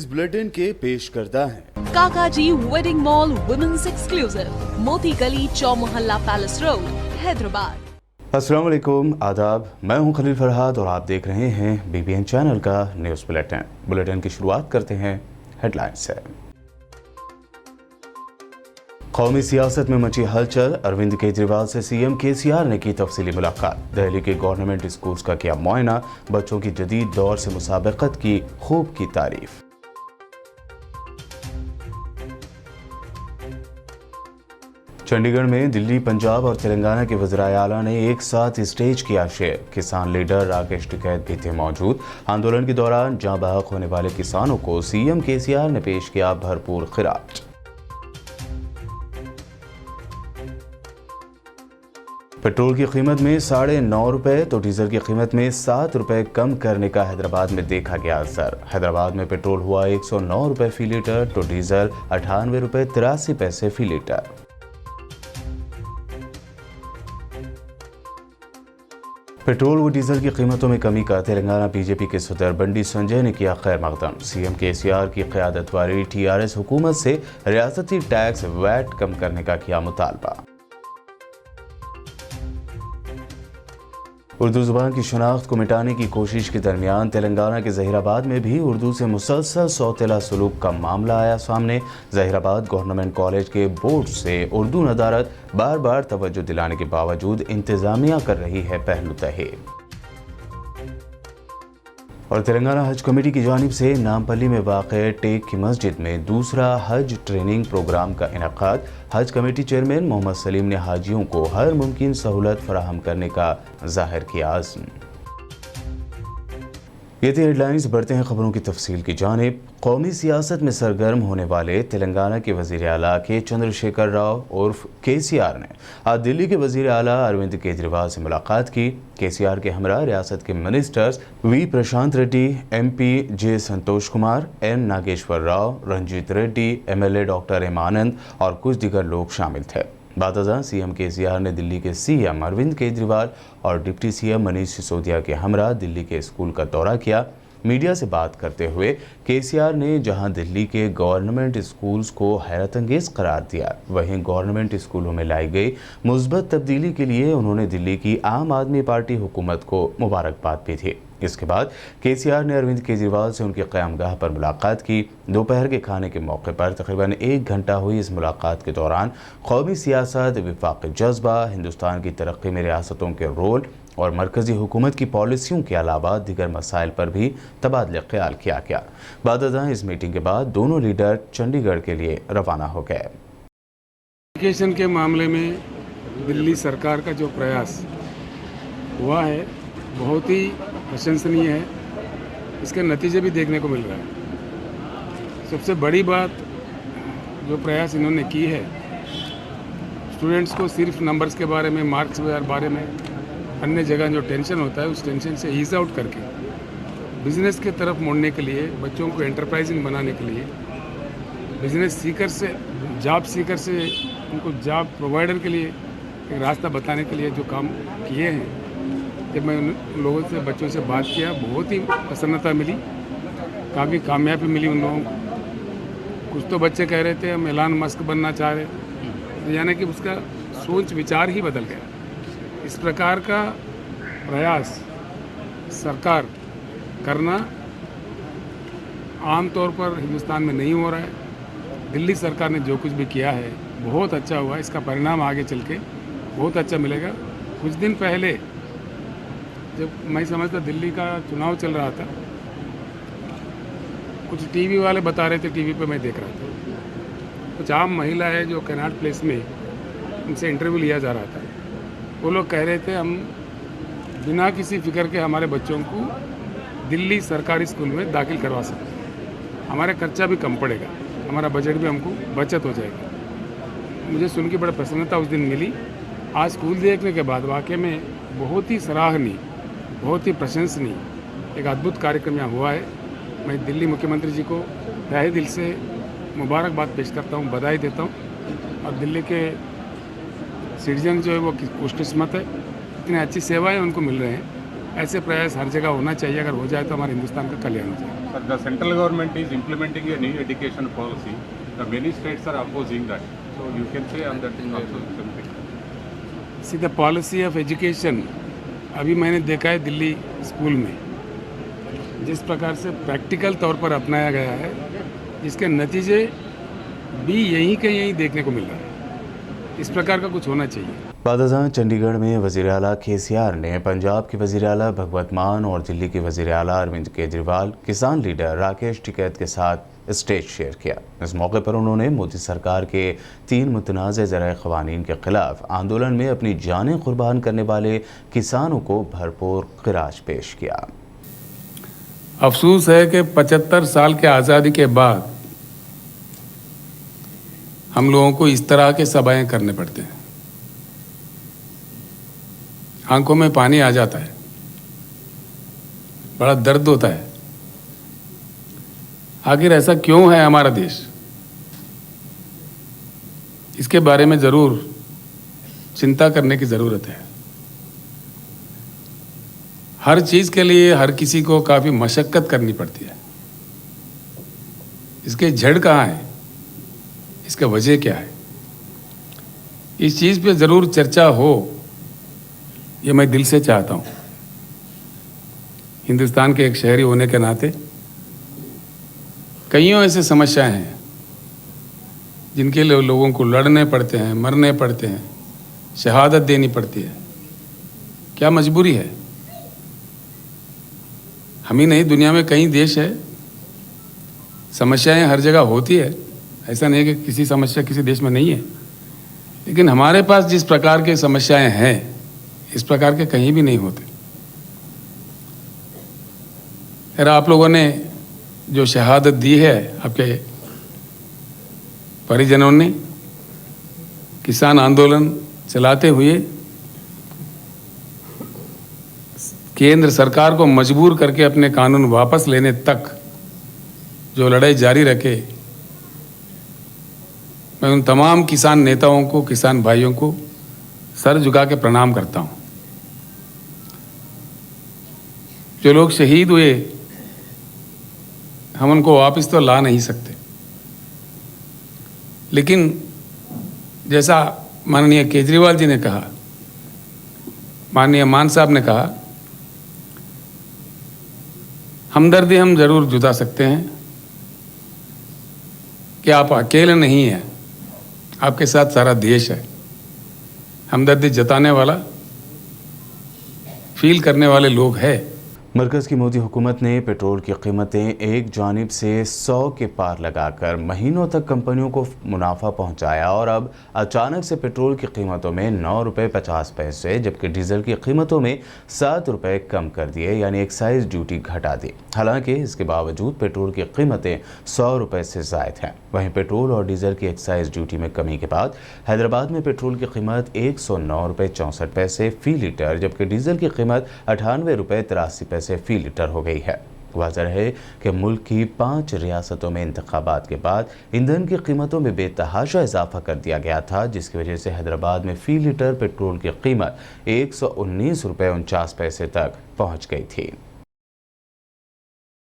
News bulletin के पेश करता है काकाजी वेडिंग मॉल वुमेन्स एक्सक्लूसिव, मोती गली, चौमोहल्ला पैलेस रोड, हैदराबाद। अस्सलाम वालेकुम, आदाब। मैं हूं खलील फरहाद और आप देख रहे हैं BBN चैनल का न्यूज़ बुलेटिन की शुरुआत करते हैं हेडलाइंस से। कौमी सियासत में मची हलचल, अरविंद केजरीवाल से CM KCR ने की तफसीली मुलाकात। दिल्ली के गवर्नमेंट स्कूल्स का किया मुआयना, बच्चों की जदीद दौर से मुसाबकत की खूब की तारीफ। चंडीगढ़ में दिल्ली, पंजाब और तेलंगाना के वज़ीर आला ने एक साथ स्टेज किया शेयर। किसान लीडर राकेश टिकैत भी थे मौजूद। आंदोलन के दौरान जाँ बहक होने वाले किसानों को CM KCR ने पेश किया भरपूर खिराज। पेट्रोल की कीमत में ₹9.5 तो डीजल की कीमत में ₹7 कम करने का हैदराबाद में देखा गया असर। हैदराबाद में पेट्रोल हुआ ₹109 फी लीटर तो डीजल ₹98.83 फी लीटर। पेट्रोल व डीजल की कीमतों में कमी का तेलंगाना BJP के सदर बंडी संजय ने किया खैर मकदम। CM KCR की क़यादत वाली TRS हुकूमत से रियासती टैक्स वैट कम करने का किया मुतालबा। उर्दू ज़ुबान की शनाख्त को मिटाने की कोशिश के दरमियान तेलंगाना के ज़हीराबाद में भी उर्दू से मुसलसल सौतेला सलूक का मामला आया सामने। ज़हीराबाद गवर्नमेंट कॉलेज के बोर्ड से उर्दू नदारत बार बार तवज्जो दिलाने के बावजूद इंतज़ामिया कर रही है पहलूतही। और तेलंगाना हज कमेटी की जानिब से नामपल्ली में वाक़े टेक की मस्जिद में दूसरा हज ट्रेनिंग प्रोग्राम का इनेकाद। हज कमेटी चेयरमैन मोहम्मद सलीम ने हाजियों को हर मुमकिन सहूलत फराहम करने का ज़ाहिर किया आज़म। ये थी हेडलाइंस। बढ़ते हैं खबरों की तफसील की जानिब। कौमी सियासत में सरगर्म होने वाले तेलंगाना के वज़ीर आला के चंद्रशेखर राव उर्फ KCR ने आज दिल्ली के वज़ीर आला अरविंद केजरीवाल से मुलाकात की। KCR के हमरा रियासत के ministers V Prashant Reddy, MP J Santosh Kumar, N Nageshwar Rao, Ranjit Reddy, MLA doctor M Anand और कुछ दीगर लोग शामिल थे। बादशाह CM KCR ने दिल्ली के CM अरविंद केजरीवाल और डिप्टी CM मनीष सिसोदिया के हमरा दिल्ली के स्कूल का दौरा किया। मीडिया से बात करते हुए KCR ने जहां दिल्ली के गवर्नमेंट स्कूल्स को हैरत अंगेज करार दिया, वहीं गवर्नमेंट स्कूलों में लाई गई मुस्बत तब्दीली के लिए उन्होंने दिल्ली की आम आदमी पार्टी हुकूमत को मुबारकबाद भी दी। इसके बाद KCR ने अरविंद केजरीवाल से उनके क़यामगाह पर मुलाकात की। दोपहर के खाने के मौके पर तकरीबन 1 घंटा हुई इस मुलाकात के दौरान कौमी सियासत, विफाक़ी जज्बा, हिंदुस्तान की तरक्की में रियासतों के रोल और मरकज़ी हुकूमत की पॉलिसियों के अलावा दीगर मसाइल पर भी तबादला ख्याल किया गया। बादशाह इस मीटिंग के बाद दोनों लीडर चंडीगढ़ के लिए रवाना हो गए। एजुकेशन के मामले में दिल्ली सरकार का जो प्रयास हुआ है बहुत ही प्रशंसनीय है। इसके नतीजे भी देखने को मिल रहा है। सबसे बड़ी बात जो प्रयास इन्होंने की है, स्टूडेंट्स को सिर्फ नंबर्स के बारे में, मार्क्स के बारे में, अन्य जगह जो टेंशन होता है उस टेंशन से ईज आउट करके बिज़नेस के तरफ मोड़ने के लिए, बच्चों को एंटरप्राइजिंग बनाने के लिए, बिज़नेस सीकर से, जॉब सीकर से उनको जॉब प्रोवाइडर के लिए एक रास्ता बताने के लिए जो काम किए हैं, जब मैं उन लोगों से, बच्चों से बात किया, बहुत ही प्रसन्नता मिली, काफ़ी कामयाबी मिली उन लोगों को। कुछ तो बच्चे कह रहे थे हम एलन मस्क बनना चाह रहे, तो यानी कि उसका सोच विचार ही बदल गया। इस प्रकार का प्रयास सरकार करना आम तौर पर हिंदुस्तान में नहीं हो रहा है। दिल्ली सरकार ने जो कुछ भी किया है बहुत अच्छा हुआ। इसका परिणाम आगे चल के बहुत अच्छा मिलेगा। कुछ दिन पहले जब मैं समझता दिल्ली का चुनाव चल रहा था, कुछ टीवी वाले बता रहे थे, टीवी पे मैं देख रहा था, कुछ आम महिला है जो कैनाट प्लेस में, उनसे इंटरव्यू लिया जा रहा था। वो लोग कह रहे थे हम बिना किसी फिक्र के हमारे बच्चों को दिल्ली सरकारी स्कूल में दाखिल करवा सकते हैं, हमारा खर्चा भी कम पड़ेगा, हमारा बजट भी हमको बचत हो जाएगी। मुझे सुन के बड़ा प्रसन्नता उस दिन मिली। आज स्कूल देखने के बाद वाकई में बहुत ही सराहनीय, बहुत ही प्रशंसनीय एक अद्भुत कार्यक्रम यहाँ हुआ है। मैं दिल्ली मुख्यमंत्री जी को तहे दिल से मुबारकबाद पेश करता हूँ, बधाई देता हूँ। और दिल्ली के सिटीजन जो है वो खुशकिस्मत है, इतनी अच्छी सेवाएं उनको मिल रहे हैं। ऐसे प्रयास हर जगह होना चाहिए। अगर हो जाए तो हमारे हिंदुस्तान का कल्याण हो जाए। But the central government is implementing a new education policy. The many states are opposing that. So you can say on that thing also something. See the policy of education, अभी मैंने देखा है दिल्ली स्कूल में जिस प्रकार से practical तौर पर अपनाया गया है, जिसके नतीजे भी यहीं के यहीं देखने को मिल रहा है। इस प्रकार का कुछ होना चाहिए। बादशाह चंडीगढ़ में वज़ीर आला KCR ने पंजाब के वज़ीर आला भगवत मान और दिल्ली के वज़ीर आला अरविंद केजरीवाल किसान लीडर राकेश टिकैत के साथ स्टेज शेयर किया। इस मौके पर उन्होंने मोदी सरकार के 3 मुतनाज़ ज़राए क़वानीन के ख़िलाफ़ आंदोलन में अपनी जानें कुर्बान करने वाले किसानों को भरपूर ख़िराज पेश किया। अफसोस है कि 75 साल के आज़ादी के बाद हम लोगों को इस तरह के सभाएं करने पड़ते हैं। आंखों में पानी आ जाता है, बड़ा दर्द होता है। आखिर ऐसा क्यों है हमारा देश? इसके बारे में ज़रूर चिंता करने की ज़रूरत है। हर चीज़ के लिए हर किसी को काफ़ी मशक्क़त करनी पड़ती है। इसके जड़ कहाँ है? इसका वजह क्या है? इस चीज़ पे ज़रूर चर्चा हो, ये मैं दिल से चाहता हूँ। हिंदुस्तान के एक शहरी होने के नाते कईयों ऐसे समस्याएं हैं जिनके लिए लोगों को लड़ने पड़ते हैं, मरने पड़ते हैं, शहादत देनी पड़ती है। क्या मजबूरी है? हम ही नहीं, दुनिया में कई देश है, समस्याएं हर जगह होती है। ऐसा नहीं है कि किसी समस्या किसी देश में नहीं है, लेकिन हमारे पास जिस प्रकार की समस्याएं हैं इस प्रकार के कहीं भी नहीं होते। फिर आप लोगों ने जो शहादत दी है, आपके परिजनों ने किसान आंदोलन चलाते हुए केंद्र सरकार को मजबूर करके अपने कानून वापस लेने तक जो लड़ाई जारी रखे, मैं उन तमाम किसान नेताओं को, किसान भाइयों को सर झुका के प्रणाम करता हूं। जो लोग शहीद हुए, हम उनको वापस तो ला नहीं सकते, लेकिन जैसा माननीय केजरीवाल जी ने कहा, माननीय मान साहब ने कहा, हमदर्दी हम जरूर जुटा सकते हैं कि आप अकेले नहीं हैं, आपके साथ सारा देश है। हमदर्दी जताने वाला, फील करने वाले लोग हैं। मरकज़ की मोदी हुकूमत ने पेट्रोल की कीमतें एक जानिब से 100 के पार लगाकर महीनों तक कंपनियों को मुनाफा पहुंचाया और अब अचानक से पेट्रोल की कीमतों में 9 रुपये 50 पैसे जबकि डीजल की कीमतों में 7 रुपये कम कर दिए, यानी एक्साइज ड्यूटी घटा दी। हालांकि इसके बावजूद पेट्रोल की कीमतें 100 रुपये से ज़ायद हैं। वहीं पेट्रोल और डीजल की एक्साइज ड्यूटी में कमी के बाद हैदराबाद में पेट्रोल की कीमत 109 रुपये 64 पैसे फ़ी लीटर जबकि डीजल की कीमत 98 रुपये 83 पैसे फ़ी लीटर हो गई है। वाज़ह है कि मुल्क की 5 रियासतों में इंतखाबात के बाद ईंधन की कीमतों में बेतहाशा इजाफा कर दिया गया था, जिसकी वजह से हैदराबाद में फ़ी लीटर पेट्रोल की कीमत 119 रुपये 49 पैसे तक पहुँच गई थी।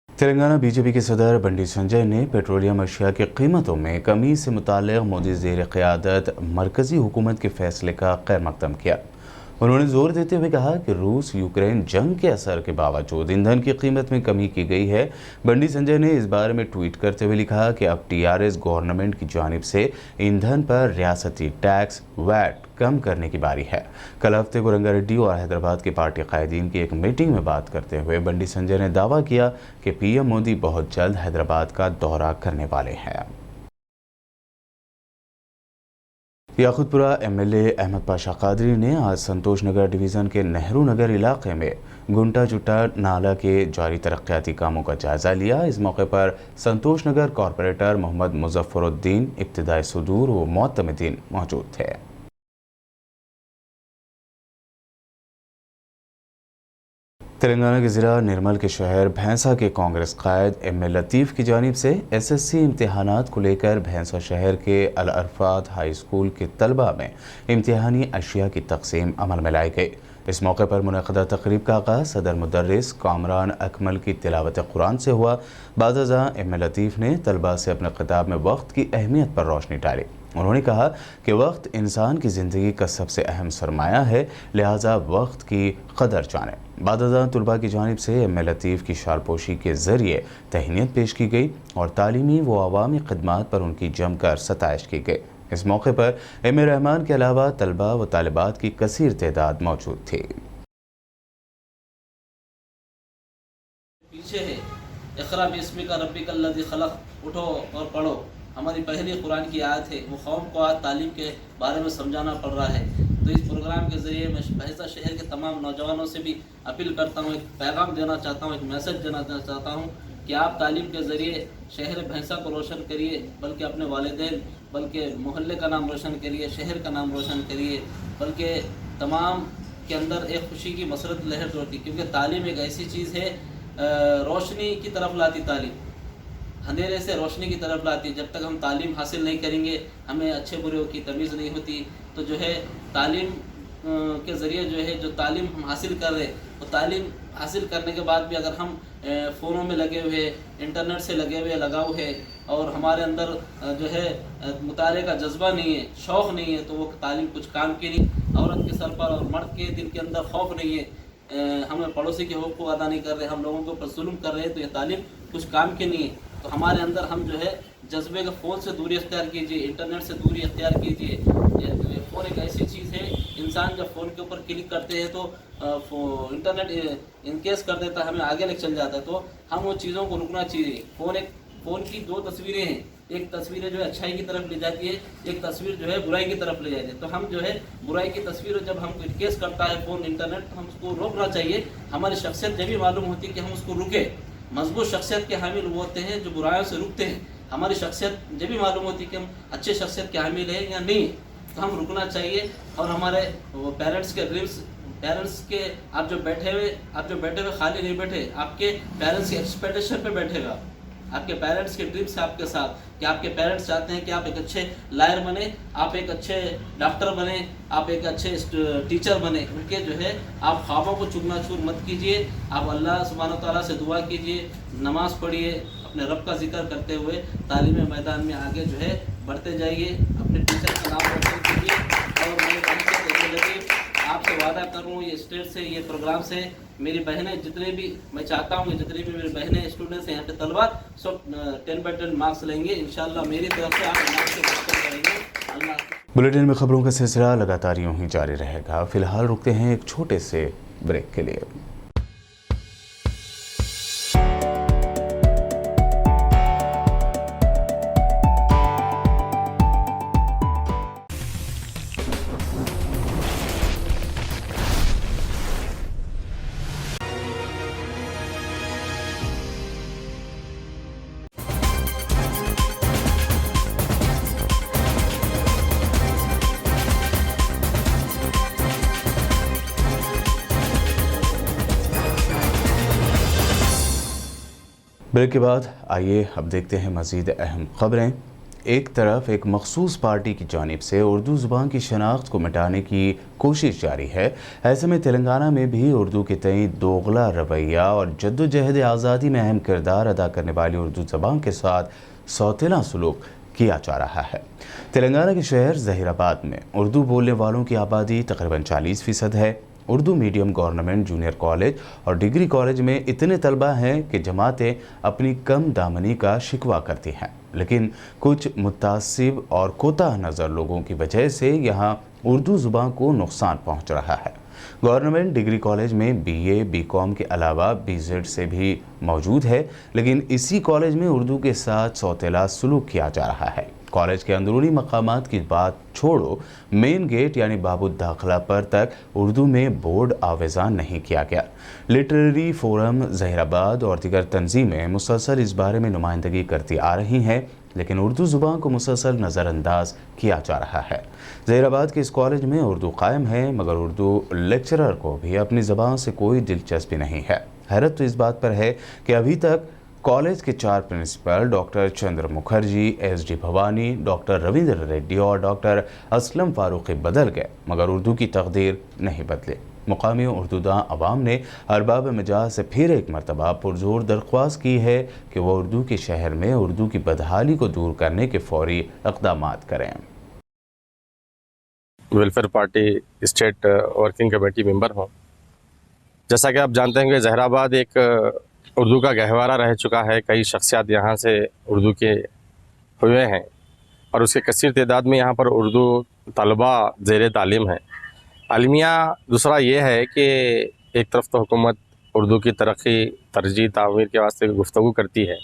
तेलंगाना बीजेपी के सदर बंडी संजय ने पेट्रोलियम अशिया की कीमतों में कमी से मुताल्लिक़ मोदी ज़ेर क़यादत मरकज़ी हुकूमत के फ़ैसले का खैर मक़दम किया। उन्होंने जोर देते हुए कहा कि रूस यूक्रेन जंग के असर के बावजूद ईंधन की कीमत में कमी की गई है। बंडी संजय ने इस बारे में ट्वीट करते हुए लिखा कि अब TRS गवर्नमेंट की जानिब से ईंधन पर रियासती टैक्स वैट कम करने की बारी है। कल हफ्ते को रंगारेड्डी और हैदराबाद के पार्टी कायदीन की एक मीटिंग में बात करते हुए बंडी संजय ने दावा किया कि PM मोदी बहुत जल्द हैदराबाद का दौरा करने वाले हैं। याकूतपुरा MLA अहमद पाशा कादरी ने आज संतोष नगर डिवीज़न के नेहरू नगर इलाके में गुंटा चुट्टा नाला के जारी तरक्याती कामों का जायज़ा लिया। इस मौके पर संतोष नगर कॉरपोरेटर मोहम्मद मुजफ्फरुद्दीन, इब्तिदाई सुदूर व मोअत्तमिदीन मौजूद थे। तेलंगाना के ज़िला निर्मल के शहर भैंसा के कांग्रेस कायद M.A. लतीफ़ की जानिब से SSC इम्तिहानात को लेकर भैंसा शहर के अल अरफात हाई स्कूल के तलबा में इम्तिहानी अशिया की तकसीम अमल में लाई गई। इस मौके पर मुनक़दा तक़रीब का आगाज़ सदर मुदर्रिस कामरान अकमल की तिलावत कुरान से हुआ। बाज़-ए एम लतीफ़ ने तलबा से अपने खिताब में वक्त की अहमियत पर रोशनी डाली। उन्होंने कहा कि वक्त इंसान की ज़िंदगी का सबसे अहम सरमाया है, लिहाजा वक्त की कदर जानें। बाज़-ए तलबा की जानिब से एम लतीफ़ की शालपोशी के ज़रिए तहनीत पेश की गई और तालीमी व अवामी खदमात पर उनकी जमकर सताइश की गई। इस मौके पर एम रहमान के अलावा तलबा व तालिबात की कसीर तादाद मौजूद थी। पीछे है इक़रा बिस्मिका रब्बिकल्लज़ी खलक़, उठो और पढ़ो। हमारी पहली कुरान की आयत है। वो कौम को आज तालीम के बारे में समझाना पड़ रहा है। तो इस प्रोग्राम के ज़रिए मैं भैंसा शहर के तमाम नौजवानों से भी अपील करता हूँ, एक पैगाम देना चाहता हूँ, एक मैसेज देना चाहता हूँ कि आप तालीम के ज़रिए शहर भैंसा को रोशन करिए, बल्कि अपने वालिदैन, बल्कि मोहल्ले का नाम रोशन करिए, शहर का नाम रोशन करिए, बल्कि तमाम के अंदर एक खुशी की मसरत लहर दौड़ती। क्योंकि तालीम एक ऐसी चीज़ है, रोशनी की तरफ लाती तालीम, अंधेरे से रोशनी की तरफ लाती। जब तक हम तालीम हासिल नहीं करेंगे, हमें अच्छे बुरे की तमीज़ नहीं होती। तो जो है तालीम के ज़रिए जो है, जो तालीम हम हासिल कर रहे, वो तालीम हासिल करने के बाद भी अगर हम फ़ोनों में लगे हुए, इंटरनेट से लगे हुए लगाव है और हमारे अंदर जो है मुताले का जज्बा नहीं है, शौक़ नहीं है, तो वो तालीम कुछ काम की नहीं। औरत के सर पर और मर्द के दिल के अंदर खौफ नहीं है, हमें पड़ोसी के हक़ को अदा नहीं कर रहे, हम लोगों के ऊपर जुल्म कर रहे हैं, तो ये तालीम कुछ काम की नहीं है। तो हमारे अंदर हम जो है जज्बे का फ़ोन से दूरी अख्तियार कीजिए, इंटरनेट से दूरी अख्तियार कीजिए। फ़ोन एक ऐसी चीज़ है, इंसान जब फ़ोन के ऊपर क्लिक करते हैं तो इंटरनेट इनकेस कर देता है, हमें आगे लेकर चल जाता है। तो हम वो चीज़ों को रुकना चाहिए। फ़ोन की दो तस्वीरें हैं, एक तस्वीर जो है अच्छाई की तरफ ले जाती है, एक तस्वीर जो है बुराई की तरफ ले जाती है। तो हम जो है बुराई की तस्वीर जब हमको इनकेस करता है फ़ोन, इंटरनेट, तो हम उसको रोकना चाहिए। हमारी शख्सियत जब भी मालूम होती है कि हम उसको रुके। मजबूत शख्सियत के हामिल वो होते हैं जो बुराइयों से रुकते हैं। हमारी शख्सियत जब भी मालूम होती है कि हम अच्छे शख्सियत के हामिल हैं या नहीं, तो हम रुकना चाहिए। और हमारे वो पेरेंट्स के आप जो बैठे हुए खाली नहीं बैठे, आपके पेरेंट्स के एक्सपेक्टेशन पे बैठेगा, आपके पेरेंट्स के ड्रीम्स है आपके साथ, कि आपके पेरेंट्स चाहते हैं कि आप एक अच्छे लायर बने, आप एक अच्छे डॉक्टर बने, आप एक अच्छे टीचर बने। उनके जो है आप ख्वाबों को चूर मत कीजिए। आप अल्लाह सुब्हानहू तआला से दुआ कीजिए, नमाज़ पढ़िए, अपने रब का जिक्र करते हुए तालीम मैदान में आगे जो है बढ़ते जाइए, अपने टीचर का नाम रोशन कीजिए। और मैं आपसे वादा करूँ, ये स्टेट से, ये प्रोग्राम से मेरी बहनें जितने भी, मैं चाहता हूँ कि जितनी भी मेरी बहनें स्टूडेंट्स हैं यहाँ पे तलबा, सब 10/10 मार्क्स लेंगे इंशाल्लाह। मेरी तरफ से आप मार्क्स से बचकर करेंगे। अल्लाह। बुलेटिन में खबरों का सिलसिला लगातार यूं ही जारी रहेगा। फिलहाल रुकते हैं एक छोटे से ब्रेक के लिए। ब्रेक के बाद आइए अब देखते हैं मज़ीद अहम खबरें। एक तरफ एक मखसूस पार्टी की जानिब से उर्दू ज़ुबान की शनाख्त को मिटाने की कोशिश जारी है। ऐसे में तेलंगाना में भी उर्दू के तई दोगला रवैया और जद्दोजहद आज़ादी में अहम किरदार अदा करने वाली उर्दू ज़बान के साथ सौतेला सलूक किया जा रहा है। तेलंगाना के शहर ज़हीराबाद में उर्दू बोलने वालों की आबादी तकरीबन 40% है। Urdu medium government junior college और डिग्री कॉलेज में इतने तलबा हैं कि जमातें अपनी कम दामनी का शिकवा करती हैं, लेकिन कुछ मुतासिब और कोताह नज़र लोगों की वजह से यहाँ उर्दू ज़ुबान को नुकसान पहुँच रहा है। गवर्नमेंट डिग्री कॉलेज में BA BCom के अलावा BZ से भी मौजूद है, लेकिन इसी कॉलेज में उर्दू के साथ सौतेला सलूक किया जा रहा है। कॉलेज के अंदरूनी मकामात की बात छोड़ो, मेन गेट यानी बाबुल दाखिला पर तक उर्दू में बोर्ड आवेज़ान नहीं किया गया। लिटरेरी फोरम ज़हीराबाद और दीगर तंजीमें मुसलसल इस बारे में नुमाइंदगी करती आ रही हैं, लेकिन उर्दू ज़ुबान को मुसलसल नज़रअंदाज किया जा रहा है। ज़हीराबाद के इस कॉलेज में उर्दू कायम है, मगर उर्दू लेक्चरर को भी अपनी ज़बान से कोई दिलचस्पी नहीं है। हैरत तो इस बात पर है कि अभी तक कॉलेज के 4 प्रिंसिपल डॉक्टर चंद्र मुखर्जी, SD भवानी, डॉक्टर रविंद्र रेड्डी और डॉक्टर असलम फारूकी बदल गए, मगर उर्दू की तकदीर नहीं बदले। मुकामी उर्दूदां अवाम ने अरबाब मजाज से फिर एक मरतबा पुरजोर दरख्वास्त की है कि वह उर्दू के शहर में उर्दू की बदहाली को दूर करने के फौरी इक़दामात करें। Welfare party state working committee member हूँ। जैसा कि आप जानते हैं कि जहराबाद एक उर्दू का गहवारा रह चुका है। कई शख्सियात यहाँ से उर्दू के हुए हैं और उसके कसीर तादाद में यहाँ पर उर्दू तलबा ज़ेर तालीम है। अलमिया दूसरा ये है कि एक तरफ तो हुकूमत उर्दू की तरक्की तरजीह तामीर के वास्ते गुफ्तगू करती है,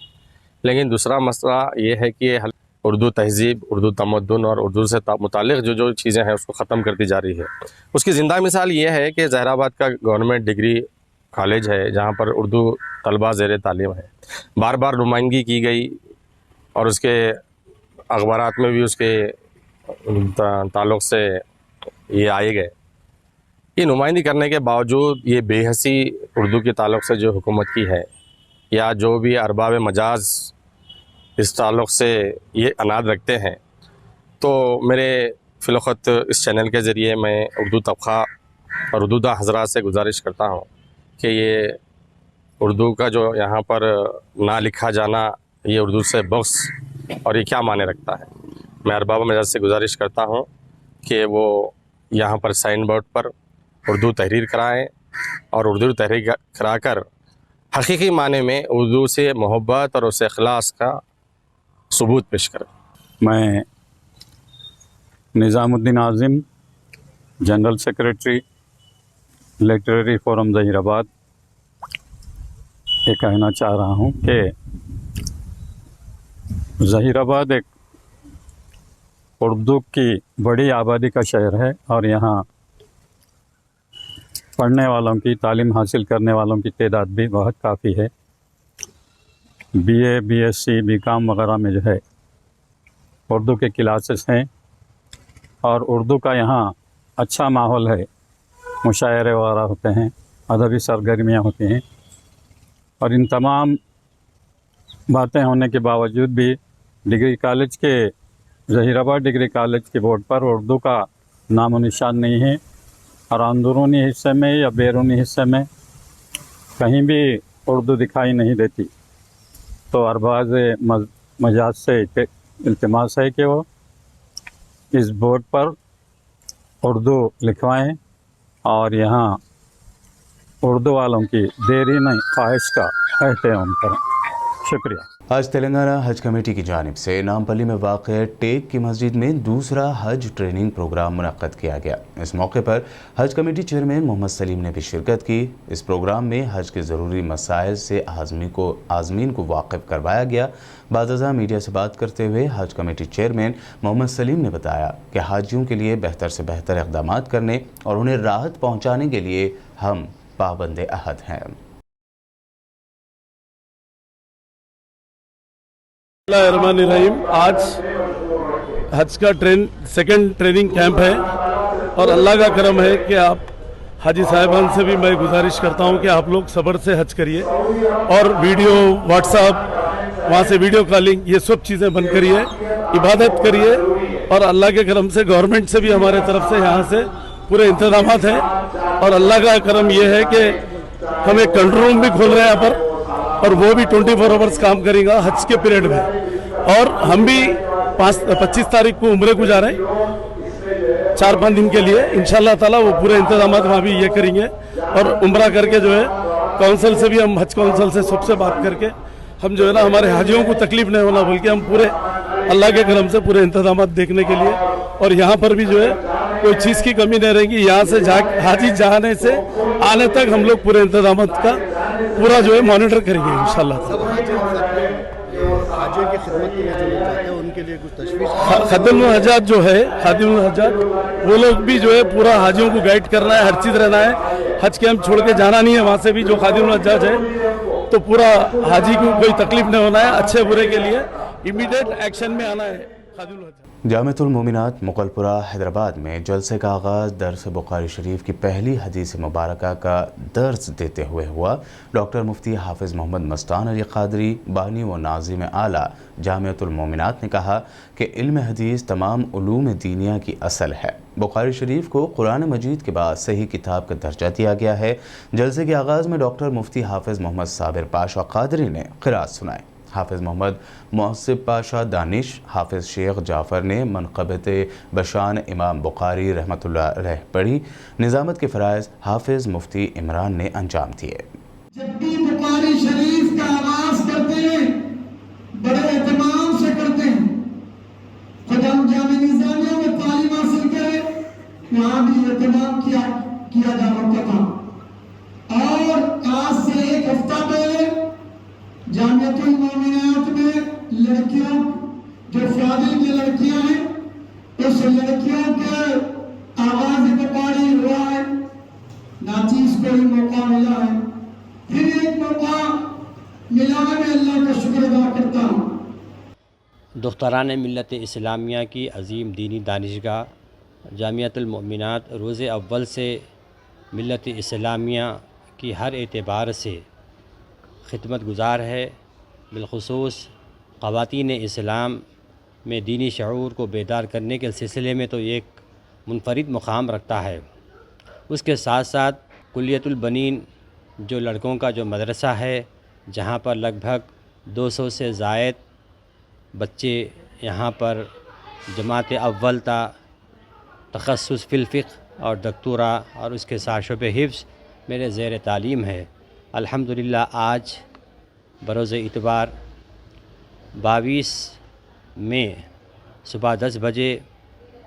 लेकिन दूसरा मसला ये है कि उर्दू तहज़ीब, उर्दू तमद्दुन और उर्दू से मुताल्लिक़ जो चीज़ें हैं उसको ख़त्म करती जा रही है। उसकी ज़िंदा मिसाल ये है कि जहराबाद का गवर्नमेंट डिग्री कॉलेज है जहाँ पर उर्दू तलबा ज़ेर तालीम है। बार बार नुमाइंदगी की गई और उसके अखबारात में भी उसके ताल्लुक़ से ये आए गए। ये नुमाइंदगी करने के बावजूद ये बेहसी उर्दू के ताल्लुक़ से जो हुकूमत की है या जो भी अरबाब मजाज इस ताल्लुक़ से ये अनाद रखते हैं, तो मेरे फ़िलवक़्त इस चैनल के ज़रिए मैं उर्दू तबक़ा और उर्दूदा हज़रात से गुजारिश करता हूँ कि ये उर्दू का जो यहाँ पर ना लिखा जाना, ये उर्दू से बख्स और ये क्या माने रखता है। मैं अरबाब मजाज से गुजारिश करता हूँ कि वो यहाँ पर साइन बोर्ड पर उर्दू तहरीर कराएँ और उर्दू तहरीर कराकर हकीकी माने में उर्दू से मोहब्बत और उस इखलास का सबूत पेश करें। मैं Nizamuddin Azim, general secretary literary forum Zaheerabad, ये कहना चाह रहा हूँ कि ज़हीराबाद एक उर्दू की बड़ी आबादी का शहर है और यहाँ पढ़ने वालों की, तालीम हासिल करने वालों की तादाद भी बहुत काफ़ी है। बीए, बीएससी, बीकॉम वगैरह में जो है उर्दू के क्लासेस हैं और उर्दू का यहाँ अच्छा माहौल है। मुशायरे वगैरह होते हैं, अदबी सरगर्मियाँ होती हैं और इन तमाम बातें होने के बावजूद भी डिग्री कॉलेज के ज़हीराबाद डिग्री कॉलेज के बोर्ड पर उर्दू का नामो निशान नहीं है और अंदरूनी हिस्से में या बैरूनी हिस्से में कहीं भी उर्दू दिखाई नहीं देती। तो अरबाज़ मजाज से इल्तिमास है कि वो इस बोर्ड पर उर्दू लिखवाएं और यहाँ उर्दू वालों की देरी नहीं ख्वाहिश का एहतराम करें। शुक्रिया। आज तेलंगाना हज कमेटी की जानिब से नामपल्ली में वाक़ टेक की मस्जिद में दूसरा हज ट्रेनिंग प्रोग्राम मुनक्कद किया गया। इस मौके पर हज कमेटी चेयरमैन मोहम्मद सलीम ने भी शिरकत की। इस प्रोग्राम में हज के ज़रूरी मसाइल से आज़मीन को वाकिफ़ करवाया गया। बाज़ मीडिया से बात करते हुए हज कमेटी चेयरमैन मोहम्मद सलीम ने बताया कि हाजियों के लिए बेहतर से बेहतर इक़दाम करने और उन्हें राहत पहुँचाने के लिए हम पाबंद अहद हैं। बिस्मिल्लाहिर्रहमानिर्रहीम। आज हज का सेकंड ट्रेनिंग कैंप है और अल्लाह का करम है कि आप हाजी साहिबान से भी मैं गुजारिश करता हूं कि आप लोग सब्र से हज करिए और वीडियो, व्हाट्सएप, वहां से वीडियो कॉलिंग, ये सब चीज़ें बंद करिए, इबादत करिए और अल्लाह के करम से गवर्नमेंट से भी हमारे तरफ से यहाँ से पूरे इंतजामात हैं और अल्लाह का करम ये है कि हम एक कंट्रोल रूम भी खोल रहे हैं यहाँ पर और वो भी 24 आवर्स काम करेगा हज के पीरियड में। और हम भी 25 तारीख को उम्रे को जा रहे हैं 4-5 दिन के लिए। इंशाल्लाह ताला वो पूरे इंतजाम वहाँ भी ये करेंगे और उम्रा करके जो है काउंसिल से भी, हम हज काउंसिल से सबसे बात करके हम जो है ना हमारे हाजियों को तकलीफ नहीं होना बोल के हम पूरे अल्लाह के करम से पूरे इंतजाम देखने के लिए और यहाँ पर भी जो है कोई चीज़ की कमी नहीं रहेगी। यहाँ से हाजी जाने से आने तक हम लोग पूरे इंतजाम का पूरा जो है मॉनिटर करेंगे इंशाल्लाह। खादिमुल हजात जो है, खादिमुल हजात वो लोग भी जो है पूरा हाजियों को गाइड करना है, हर चीज़ रहना है। हज कैंप छोड़ के जाना नहीं है। वहाँ से भी जो खादिमुल हजात है तो पूरा हाजी को कोई तकलीफ नहीं होना है। अच्छे बुरे के लिए इमीडिएट एक्शन में आना है। खादिमुल हज। जामिअतुल मोमिनात मुगलपुरा हैदराबाद में जलसे का आगाज़ दर्स बुखारी शरीफ की पहली हदीस मुबारक का दर्स देते हुए हुआ। डॉक्टर मुफ्ती हाफिज़ मोहम्मद मस्तान अली क़ादरी बानी व नाज़िम आला जामिअतुल मोमिनात ने कहा कि इल्म हदीस तमाम उलूम दीनिया की असल है। बुखारी शरीफ को कुरान मजीद के बाद सही किताब का दर्जा दिया गया है। जलसे के आगाज़ में डॉक्टर मुफ्ती हाफिज़ मोहम्मद साबिर पाशा क़ादरी ने क़िराअत सुनाई। हाफिज़ मोहम्मद मोहसिब पाशा दानिश, हाफिज़ शेख जाफ़र ने मनक़बत बशान इमाम बुखारी रहमतुल्लाह अलैह पढ़ी। निज़ामत के फ़राइज़ हाफिज़ मुफ्ती इमरान ने अंजाम दिए। जब भी बुखारी शरीफ का आगाज़ करते हैं बड़े एहतमाम से करते हैं। खुद हम जामिया निज़ामिया में तालीम हासिल करें, वहाँ भी एहतमाम किया जा रहा था। और आज से एक हफ्ता पहले जामिअतुल मोमिनात में लड़कियों जो फादिल की लड़कियां हैं, उस लड़कियों के आवाज़ बुखारी हुआ है। नाचीज को ही मौका मिला है, फिर एक मौका मिला है, मैं अल्लाह का शुक्र अदा करता हूँ। दुख्तरान मिल्लत इस्लामिया की अज़ीम दीनी दानिशगाह जामिअतुल मोमिनात रोज़ अव्वल से मिल्लत इस्लामिया की हर एतबार से खिदमत गुज़ार है। बिलख़ुसूस ख़वातीन इस्लाम में दीनी शऊर को बेदार करने के सिलसिले में तो एक मुनफरिद मुक़ाम रखता है। उसके साथ साथ कुल्लियतुल बनीन जो लड़कों का जो मदरसा है, जहाँ पर लगभग 200 से ज़ायद बच्चे यहाँ पर जमात अव्वल ता तख़स्सुस फ़िल फ़िक़्ह और दक्तूरा और उसके साथ शुबे हिफ्ज़ मेरे ज़ेर तालीम है। अल्हम्दुलिल्लाह आज बरोज़ इतवार 22 मई सुबह 10 बजे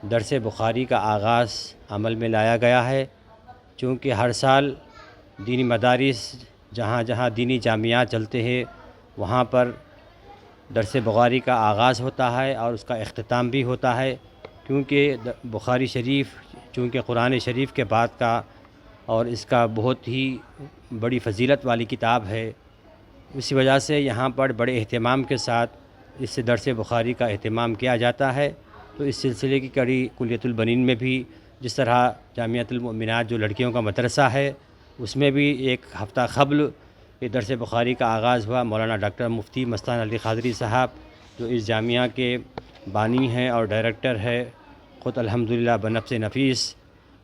दरस बुखारी का आगाज़ अमल में लाया गया है। चूँकि हर साल दीनी मदारिस जहाँ जहाँ दीनी जामियात चलते हैं वहाँ पर दरस बुखारी का आगाज़ होता है और उसका इख्तिताम भी होता है। क्योंकि बुखारी शरीफ चूँकि कुरान शरीफ के बाद का और इसका बहुत ही बड़ी फ़जीलत वाली किताब है, इसी वजह से यहाँ पर बड़े अहतमाम के साथ इस दरस बुखारी का अहतमाम किया जाता है। तो इस सिलसिले की कड़ी कुल्लियतुल बनीन में भी जिस तरह जामिअतुल मोमिनात जो लड़कियों का मदरसा है उसमें भी एक हफ़्ता क़ब्ल ये दरस बुखारी का आगाज़ हुआ। मौलाना डॉक्टर मुफ्ती मस्तान अली क़ादरी साहब जो इस जामिया के बानी हैं और डायरेक्टर है, ख़ुद अल्हम्दुलिल्लाह बनफ़्स नफ़ीस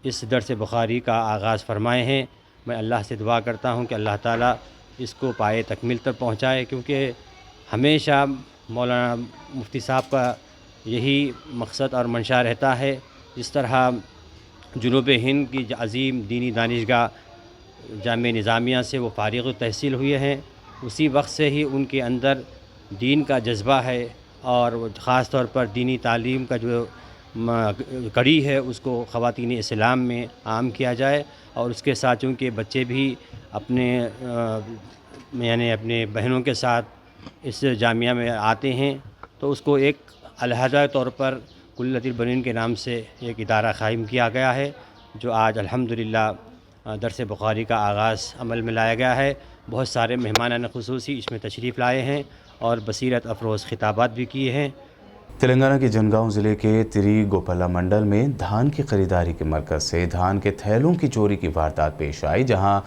इस दरस बुखारी का आगाज़ फ़रमाए हैं। मैं अल्लाह से दुआ करता हूँ कि अल्लाह ताला इसको पाए तकमील तक पहुँचाए। क्योंकि हमेशा मौलाना मुफ्ती साहब का यही मकसद और मंशा रहता है। जिस तरह जुनूब हिंद की अज़ीम दीनी दानिशगाह जामिया निज़ामिया से वो फ़ारिग़ तहसील हुए हैं, उसी वक्त से ही उनके अंदर दीन का जज्बा है और ख़ास तौर पर दीनी तालीम का जो कड़ी है उसको ख़वातीन इस्लाम में आम किया जाए। और उसके साथ चूँकि बच्चे भी अपने यानी अपने बहनों के साथ इस जामिया में आते हैं तो उसको एक अलहदा तौर पर कुल्लियतुल बनीन के नाम से एक इदारा क़ाइम किया गया है, जो आज अल्हम्दुलिल्लाह दरस बुखारी का आगाज़ अमल में लाया गया है। बहुत सारे मेहमानान ख़ुसूसी इसमें तशरीफ़ लाए हैं और बसीरत अफरोज़ खिताबात भी किए हैं। तेलंगाना के जनगांव ज़िले के तिरीगोपल्ला मंडल में धान की खरीदारी के मरकज़ से धान के थैलों की चोरी की वारदात पेश आई, जहां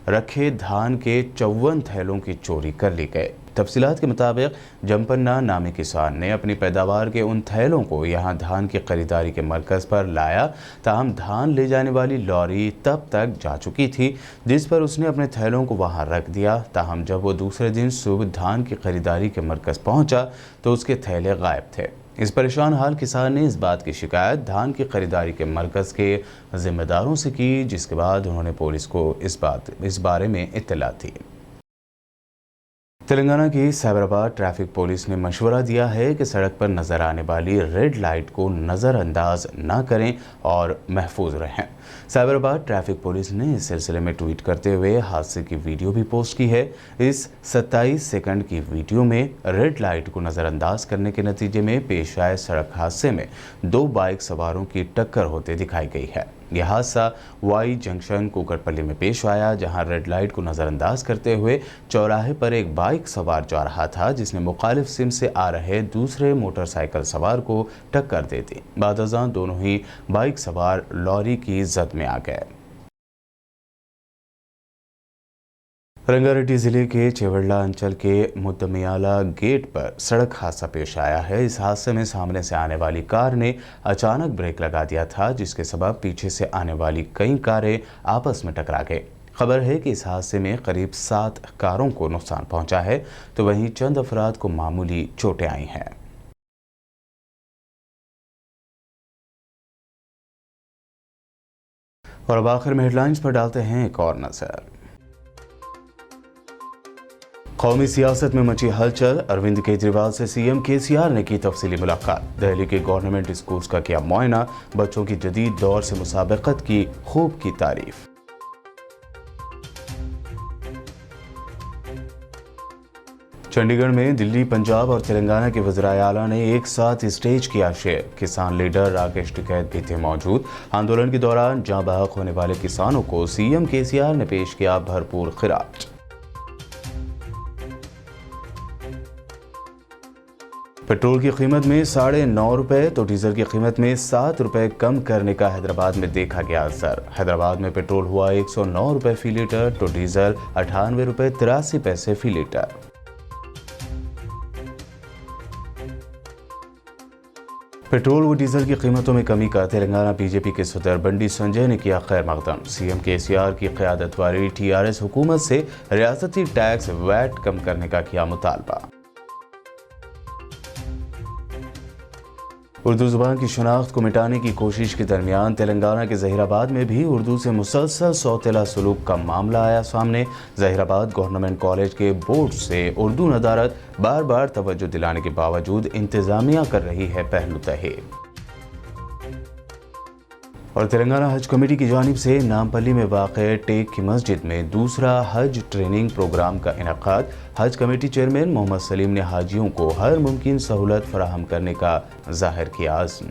रखे धान के 54 थैलों की चोरी कर ली गए। तफसीलात के मुताबिक जमपन्ना नामी किसान ने अपनी पैदावार के उन थैलों को यहां धान की खरीदारी के मरकज़ पर लाया, ताहम धान ले जाने वाली लॉरी तब तक जा चुकी थी जिस पर उसने अपने थैलों को वहां रख दिया। ताहम जब वो दूसरे दिन सुबह धान की खरीदारी के मरकज़ पहुंचा तो उसके थैले गायब थे। इस परेशान हाल किसान ने इस बात की शिकायत धान की खरीदारी के मरकज़ के ज़िम्मेदारों से की, जिसके बाद उन्होंने पुलिस को इस बारे में इत्तला दी। तेलंगाना की साइबराबाद ट्रैफिक पुलिस ने मशवरा दिया है कि सड़क पर नज़र आने वाली रेड लाइट को नज़रअंदाज न करें और महफूज रहें। साइबराबाद ट्रैफिक पुलिस ने इस सिलसिले में ट्वीट करते हुए हादसे की वीडियो भी पोस्ट की है। इस 27 सेकंड की वीडियो में रेड लाइट को नज़रअंदाज करने के नतीजे में पेश आए सड़क हादसे में 2 बाइक सवारों की टक्कर होते दिखाई गई है। यह हादसा वाई जंक्शन कुकरपल्ली में पेश आया, जहां रेड लाइट को नज़रअंदाज करते हुए चौराहे पर एक बाइक सवार जा रहा था, जिसने मुखालिफ सिम से आ रहे दूसरे मोटरसाइकिल सवार को टक्कर दे दी। बादअज़ां दोनों ही बाइक सवार लॉरी की जद में आ गए। रंगारेड्डी जिले के चेवड़ला अंचल के मुद्दमियाला गेट पर सड़क हादसा पेश आया है। इस हादसे में सामने से आने वाली कार ने अचानक ब्रेक लगा दिया था, जिसके सबब पीछे से आने वाली कई कारें आपस में टकरा गई। खबर है कि इस हादसे में करीब 7 कारों को नुकसान पहुंचा है, तो वहीं चंद अफराद को मामूली चोटें आई हैं। और अब आखिर में हेडलाइंस पर डालते हैं एक और नजर। कौमी सियासत में मची हलचल, अरविंद केजरीवाल से सीएम केसीआर ने की तफसीली मुलाकात। दिल्ली के गवर्नमेंट स्कूल्स का किया मुआयना, बच्चों की जदीद दौर से मुसाबकत की खूब की तारीफ। चंडीगढ़ में दिल्ली, पंजाब और तेलंगाना के वज़ीर आला ने एक साथ स्टेज किया शेयर। किसान लीडर राकेश टिकैत भी थे मौजूद। आंदोलन के दौरान जाँ बहक होने वाले किसानों को सीएम केसीआर ने पेश किया भरपूर खिराज। पेट्रोल की कीमत में 9.5 रुपये तो डीजल की कीमत में 7 रुपये कम करने का हैदराबाद में देखा गया असर। हैदराबाद में पेट्रोल हुआ 109 रुपये फी लीटर तो डीजल 98 रुपये 83 पैसे फी लीटर। पेट्रोल व डीजल की कीमतों में कमी का तेलंगाना बीजेपी के सदर बंडी संजय ने किया खैर मकदम। सीएम केसीआर की क़यादत वाली टीआरएस हुकूमत से रियासती टैक्स वैट कम करने का किया मुतालबा। उर्दू ज़ुबान की शनाख्त को मिटाने की कोशिश के दरमियान तेलंगाना के ज़हीराबाद में भी उर्दू से मुसलसल सौतेला सलूक का मामला आया सामने। ज़हीराबाद गवर्नमेंट कॉलेज के बोर्ड से उर्दू नदारत बार बार तवज्जो दिलाने के बावजूद इंतज़ामिया कर रही है पहलू तहे। और तेलंगाना हज कमेटी की जानिब से नामपल्ली में वाक़े टेक की मस्जिद में दूसरा हज ट्रेनिंग प्रोग्राम का इनेकाद। हज कमेटी चेयरमैन मोहम्मद सलीम ने हाजियों को हर मुमकिन सहूलत फराहम करने का जाहिर किया आज़्म।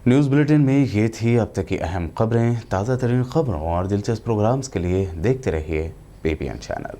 न्यूज़ बुलेटिन में ये थी अब तक की अहम खबरें। ताज़ा तरीन खबरों और दिलचस्प प्रोग्राम्स के लिए देखते रहिए PPN चैनल।